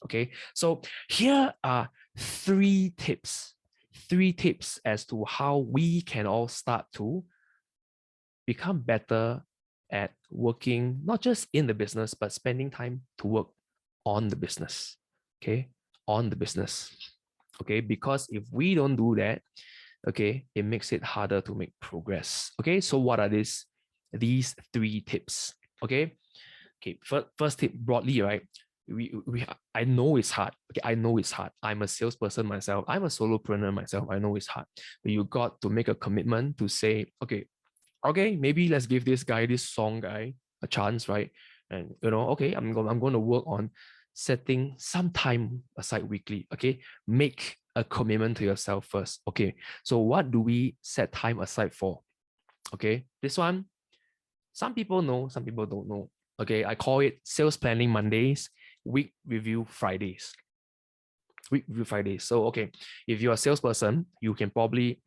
Okay, so here are three tips as to how we can all start to become better at working, not just in the business, but spending time to work on the business. Okay, on the business. Okay, because if we don't do that, okay, it makes it harder to make progress. Okay, so what are these three tips? Okay, first tip broadly, right? I know it's hard. Okay, I know it's hard. I'm a salesperson myself. I'm a solopreneur myself. I know it's hard. But you got to make a commitment to say, okay, maybe let's give this song guy a chance, right? And okay, I'm going to work on setting some time aside weekly. Okay, make a commitment to yourself first. Okay, so what do we set time aside for? Okay, this one, some people know, some people don't know. Okay, I call it sales planning Mondays, week review Fridays. Week review Fridays. So okay, if you're a salesperson, you can probably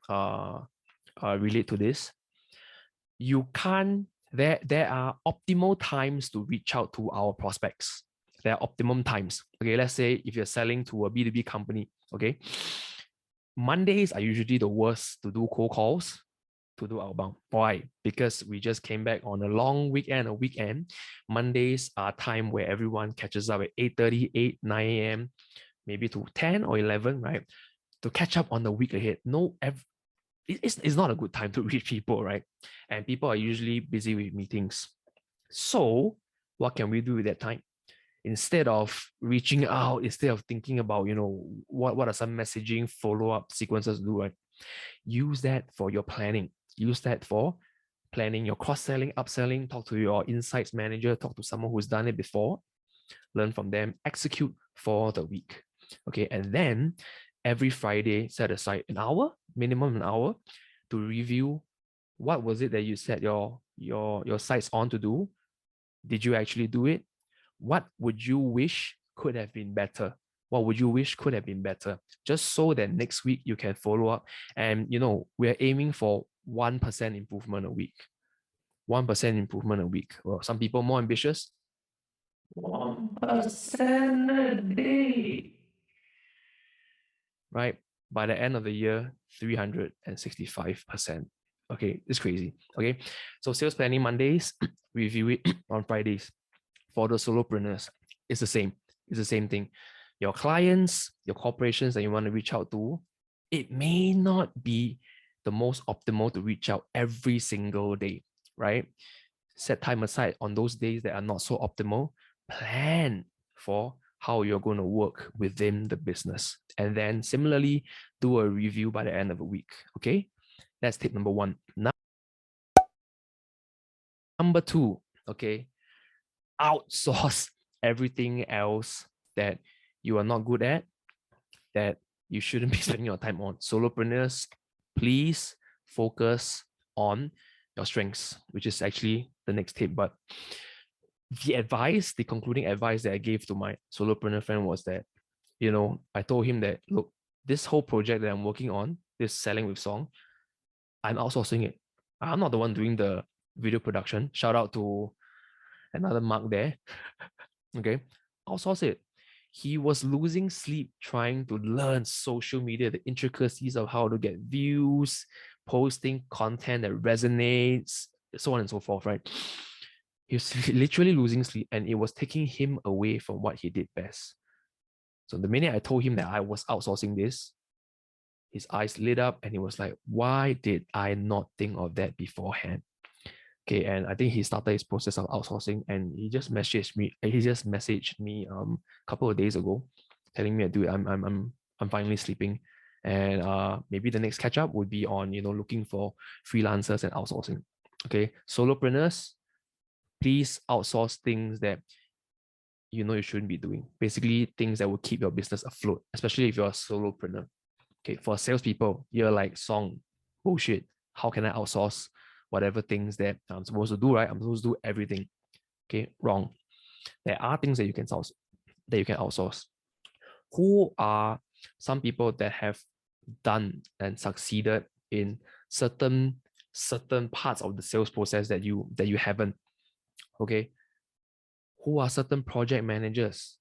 relate to this. You can't, there are optimal times to reach out to our prospects. There are optimum times. Okay, let's say if you're selling to a B2B company, okay, Mondays are usually the worst to do cold calls, to do outbound. Why? Because we just came back on a long weekend, a weekend. Mondays are time where everyone catches up at 8:30, 8, 9 a.m., maybe to 10 or 11, right? To catch up on the week ahead. It's not a good time to reach people, right? And people are usually busy with meetings. So what can we do with that time? Instead of reaching out, instead of thinking about, what are some messaging follow-up sequences to do, right? Use that for your planning. Use that for planning your cross-selling, upselling. Talk to your insights manager, talk to someone who's done it before, learn from them, execute for the week. Okay, and then every Friday, set aside an hour, minimum an hour, to review what was it that you set your sights on to do. Did you actually do it? What would you wish could have been better? What would you wish could have been better? Just so that next week you can follow up. And we're aiming for 1% improvement a week. 1% improvement a week. Well, some people more ambitious. 1% a day. Right? By the end of the year, 365%. Okay, it's crazy. Okay, so sales planning Mondays, review it on Fridays. For the solopreneurs, it's the same. It's the same thing. Your clients, your corporations that you want to reach out to, it may not be the most optimal to reach out every single day, right? Set time aside on those days that are not so optimal. Plan for how you're going to work within the business. And then similarly, do a review by the end of the week. Okay, that's tip number one. Number two, okay, outsource everything else that you are not good at, that you shouldn't be spending your time on. Solopreneurs, please focus on your strengths, which is actually the next tip. But the concluding advice that I gave to my solopreneur friend was that, I told him that, look, this whole project that I'm working on, this selling with song, I'm outsourcing it. I'm not the one doing the video production. Shout out to another Mark there. Okay, outsource it. He was losing sleep trying to learn social media, the intricacies of how to get views, posting content that resonates, so on and so forth, right? He was literally losing sleep, and it was taking him away from what he did best. So the minute I told him that I was outsourcing this, his eyes lit up and he was like, why did I not think of that beforehand? Okay, and I think he started his process of outsourcing, and he just messaged me. A couple of days ago, telling me, "Dude, I'm finally sleeping, and maybe the next catch up would be on looking for freelancers and outsourcing." Okay, solopreneurs, please outsource things that you shouldn't be doing. Basically, things that will keep your business afloat, especially if you're a solopreneur. Okay, for salespeople, you're like, song bullshit. How can I outsource whatever things that I'm supposed to do, right? I'm supposed to do everything. Okay, wrong. There are things that you can outsource. Who are some people that have done and succeeded in certain parts of the sales process that you haven't? Okay, who are certain project managers?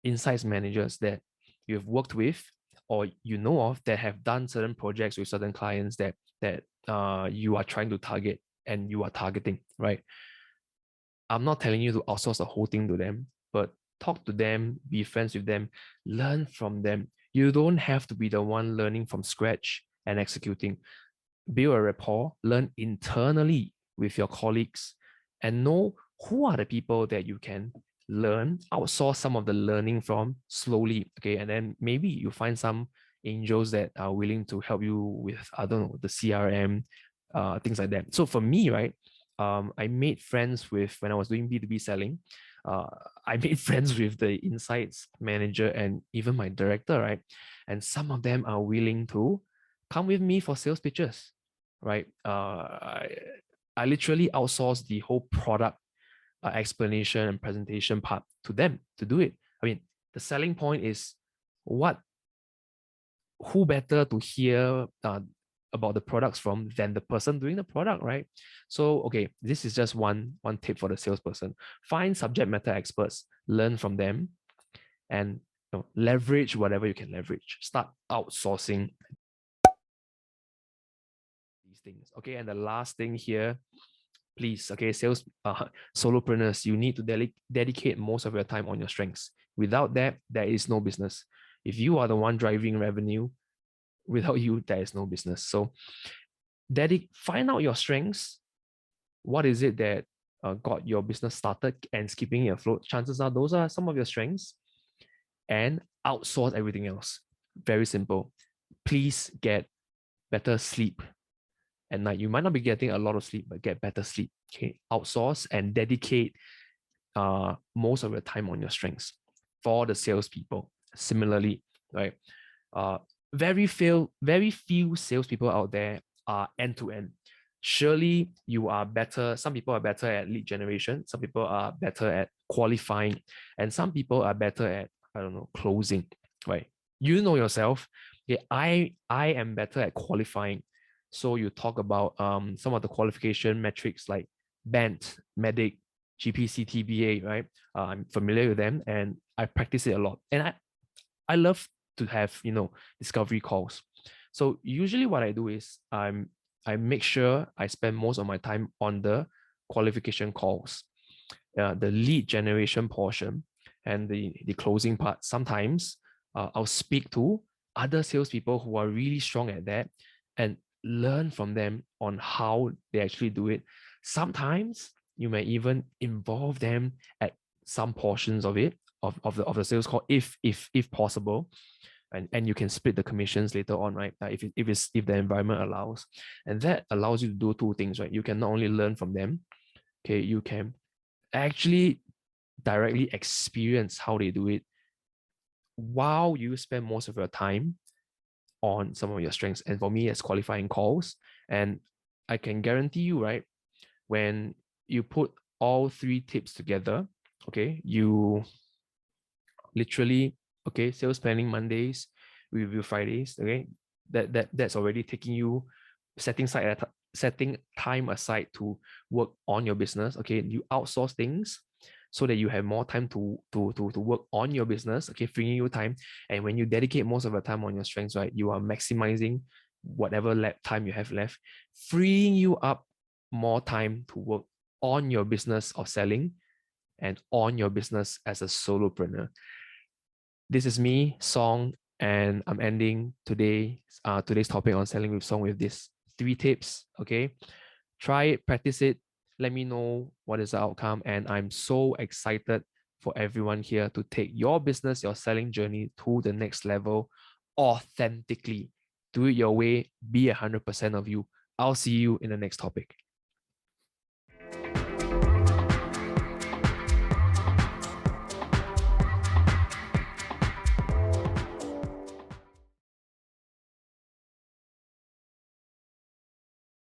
insights managers that you've worked with or you know of that have done certain projects with certain clients that you are trying to target and you are targeting, right? I'm not telling you to outsource the whole thing to them, but talk to them, be friends with them, learn from them. You don't have to be the one learning from scratch and executing. Build a rapport, learn internally with your colleagues, and know who are the people that you can learn, outsource some of the learning from slowly. Okay. And then maybe you find some angels that are willing to help you with, I don't know, the CRM, things like that. So for me, right, I made friends with, when I was doing B2B selling, uh, I made friends with the insights manager and even my director, right? And some of them are willing to come with me for sales pitches, right? I literally outsourced the whole product explanation and presentation part to them to do it. I mean, the selling point is what, who better to hear about the products from than the person doing the product, right? So, okay, this is just one tip for the salesperson. Find subject matter experts, learn from them, and leverage whatever you can leverage. Start outsourcing these things. Okay, and the last thing here, please, okay, sales solopreneurs, you need to dedicate most of your time on your strengths. Without that, there is no business. If you are the one driving revenue, without you, there is no business. So find out your strengths. What is it that got your business started and keeping it afloat? Chances are those are some of your strengths, and outsource everything else. Very simple. Please get better sleep at night. You might not be getting a lot of sleep, but get better sleep. Okay, outsource and dedicate most of your time on your strengths. For the salespeople, similarly, right? Uh, very few salespeople out there are end to end. Surely you are better. Some people are better at lead generation. Some people are better at qualifying, and some people are better at, I don't know, closing. Right? You know yourself. Okay, I am better at qualifying. So you talk about some of the qualification metrics like BANT, MEDIC, GPC, right? I'm familiar with them and I practice it a lot. And I love to have, discovery calls. So usually what I do is I make sure I spend most of my time on the qualification calls, the lead generation portion, and the closing part. Sometimes I'll speak to other salespeople who are really strong at that and learn from them on how they actually do it. Sometimes you may even involve them at some portions of it, of the sales call, if possible, and you can split the commissions later on, right? If the environment allows, and that allows you to do two things, right? You can not only learn from them, okay, you can actually directly experience how they do it while you spend most of your time on some of your strengths. And for me, it's qualifying calls. And I can guarantee you, right, when you put all three tips together, okay, you literally, okay, sales planning Mondays, review Fridays, okay, that's already taking you setting time aside to work on your business. Okay, you outsource things so that you have more time to work on your business, okay, freeing you time. And when you dedicate most of your time on your strengths, right, you are maximizing whatever time you have left, freeing you up more time to work on your business of selling and on your business as a solopreneur. This is me, Song, and I'm ending today's topic on selling with Song with these 3 tips. Okay, try it, practice it. Let me know what is the outcome, and I'm so excited for everyone here to take your business, your selling journey to the next level authentically. Do it your way. Be 100% of you. I'll see you in the next topic.